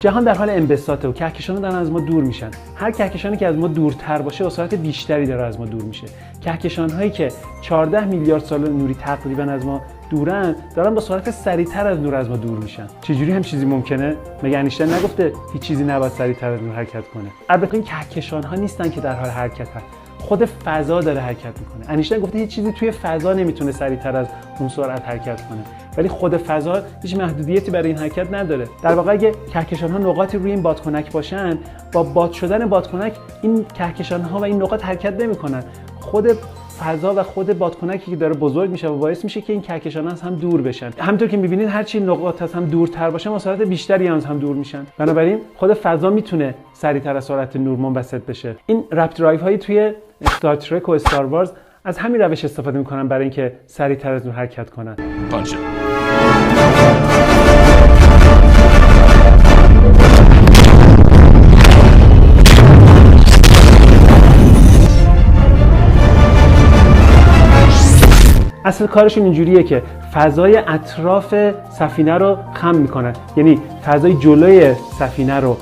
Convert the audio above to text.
جهان در حال انبساطه و کهکشان‌ها دارن از ما دور میشن. هر کهکشانی که از ما دورتر باشه با سرعت بیشتری داره از ما دور میشه. کهکشان‌هایی که 14 میلیارد سال نوری تقریبا از ما دورن دارن با سرعت سریعتر از نور از ما دور میشن. چجوری هم چیزی ممکنه؟ مگه انیشتین نگفته هیچ چیزی نباید سریعتر از نور حرکت کنه؟ البته این کهکشان‌ها نیستن که در حال حرکتن. خود فضا داره حرکت میکنه. انیشتین گفته هیچ چیزی توی فضا نمیتونه سریعتر از اون سرعت حرکت کنه، ولی خود فضا هیچ محدودیتی برای این حرکت نداره. در واقع اگه کهکشان‌ها نقاطی روی این بادکنک باشن، با باد شدن بادکنک این کهکشان‌ها و این نقاط حرکت نمیکنن. خود فضا و خود بادکنکی که داره بزرگ میشه و باعث میشه که این کهکشان‌ها از هم دور بشن. همونطور که می‌بینید هر چی نقاط از هم دورتر باشه با سرعت بیشتری از هم دور میشن. بنابراین خود فضا میتونه سریعتر از سرعت نور منبسط بشه. این رپ درایو هایی توی استار ترک و استار وارز از همین روش استفاده میکنن برای اینکه سریعتر از نور حرکت کنن. پانچ. اصل کارشون اینجوریه که فضای اطراف سفینه رو خم میکنن، یعنی فضای جلوی سفینه رو